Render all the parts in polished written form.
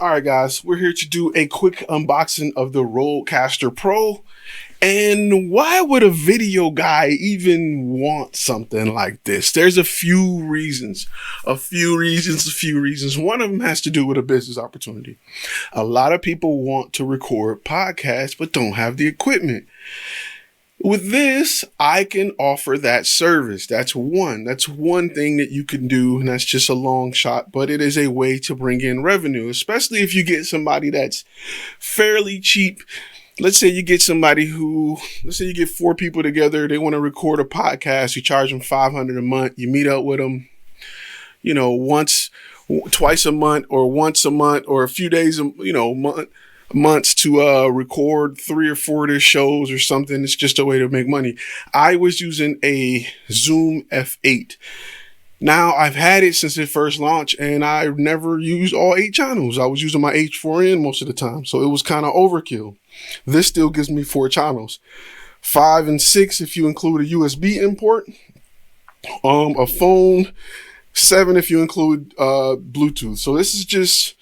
All right, guys, we're here to do a quick unboxing of the RODEcaster Pro. And why would a video guy even want something like this? There's a few reasons. One of them has to do with a business opportunity. A lot of people want to record podcasts, but don't have the equipment. With this, I can offer that service. That's one thing that you can do, and that's just a long shot, but it is a way to bring in revenue, especially if you get somebody that's fairly cheap. Let's say you get you get 4 people together, they want to record a podcast, you charge them $500 a month, you meet up with them, twice a month or once a month or a few days, months to record 3 or 4 of their shows or something. It's just a way to make money. I was using a Zoom F8. Now I've had it since it first launched and I've never used all 8 channels. I was using my H4n most of the time. So it was kind of overkill. This still gives me 4 channels, 5 and 6 if you include a USB import, a phone, 7 if you include Bluetooth. So this is just,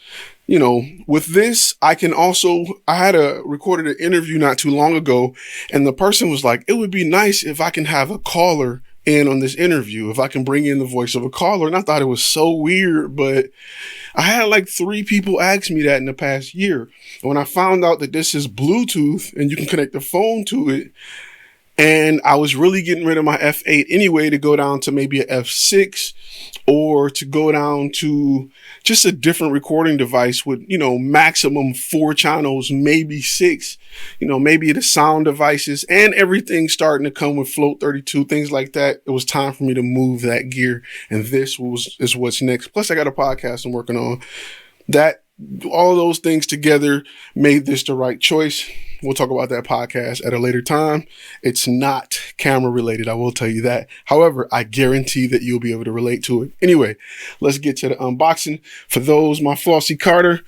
with this, I had recorded an interview not too long ago, and the person was like, it would be nice if I can have a caller in on this interview, if I can bring in the voice of a caller. And I thought it was so weird, but I had like 3 people ask me that in the past year. When I found out that this is Bluetooth and you can connect the phone to it, and I was really getting rid of my F8 anyway to go down to maybe a F6 or to go down to just a different recording device with, maximum 4 channels, maybe 6, maybe the sound devices and everything starting to come with Float 32, things like that. It was time for me to move that gear. And this is what's next. Plus I got a podcast I'm working on. All those things together made this the right choice. We'll talk about that podcast at a later time. It's not camera related, I will tell you that. However, I guarantee that you'll be able to relate to it. Anyway, let's get to the unboxing. For those, my Flossie Carter,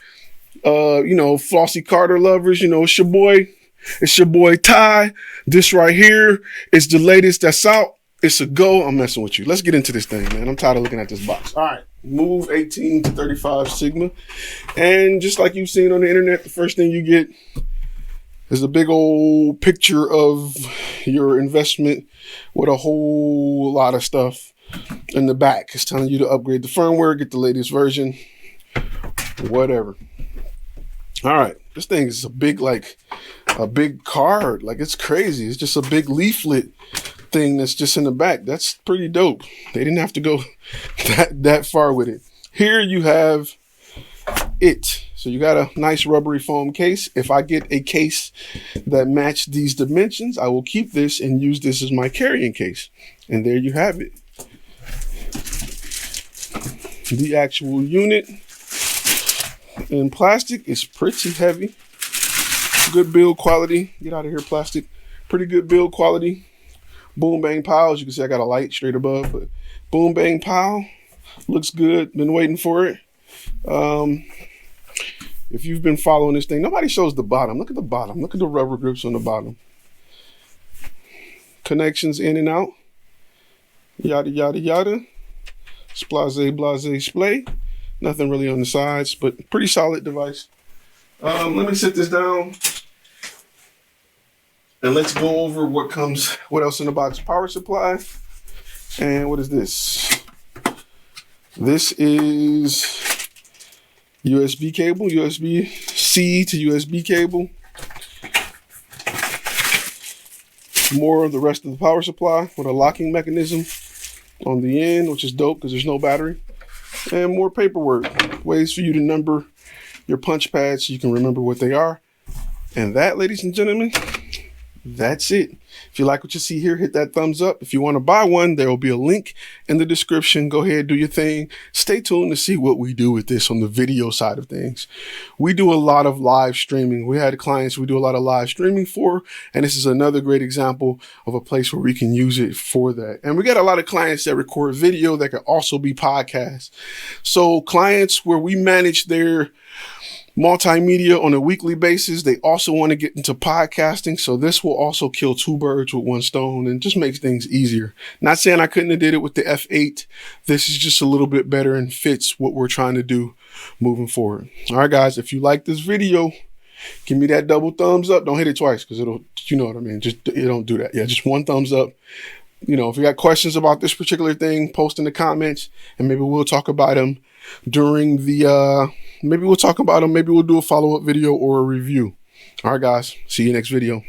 Flossie Carter lovers, it's your boy Ty. This right here is the latest that's out. It's a go. I'm messing with you. Let's get into this thing, man. I'm tired of looking at this box. All right. Move 18 to 35 Sigma. And just like you've seen on the internet, the first thing you get is a big old picture of your investment with a whole lot of stuff in the back. It's telling you to upgrade the firmware, get the latest version, whatever. All right. This thing is a big card. Like, it's crazy. It's just a big leaflet thing that's just in the back. That's pretty dope. They didn't have to go that far with it. Here you have it. So you got a nice rubbery foam case. If I get a case that matched these dimensions, I will keep this and use this as my carrying case. And there you have it. The actual unit in plastic is pretty heavy. Good build quality. Get out of here, plastic. Pretty good build quality. Boom, bang, pow. As you can see, I got a light straight above, but boom, bang, pow. Looks good. Been waiting for it. If you've been following this thing, nobody shows the bottom. Look at the bottom. Look at the rubber grips on the bottom. Connections in and out. Yada, yada, yada. Splaze, blase, splay. Nothing really on the sides, but pretty solid device. Let me sit this down. And let's go over what else in the box. Power supply. And what is this? This is USB cable, USB-C to USB cable. More of the rest of the power supply with a locking mechanism on the end, which is dope because there's no battery. And more paperwork. Ways for you to number your punch pads so you can remember what they are. And that, ladies and gentlemen, that's it. If you like what you see here, hit that thumbs up. If you want to buy one, there will be a link in the description. Go ahead, do your thing. Stay tuned to see what we do with this on the video side of things. We do a lot of live streaming. We had clients we do a lot of live streaming for, and this is another great example of a place where we can use it for that. And we got a lot of clients that record video that can also be podcasts. So clients where we manage their multimedia on a weekly basis. They also want to get into podcasting. So this will also kill two birds with one stone and just makes things easier. Not saying I couldn't have did it with the F8. This is just a little bit better and fits what we're trying to do moving forward. All right, guys, if you like this video, give me that double thumbs up. Don't hit it twice because it'll, you know what I mean? Just, you don't do that. Yeah, just one thumbs up. You know, if you got questions about this particular thing, post in the comments and maybe we'll talk about them during the, maybe we'll talk about them. Maybe we'll do a follow-up video or a review. All right, guys, see you next video.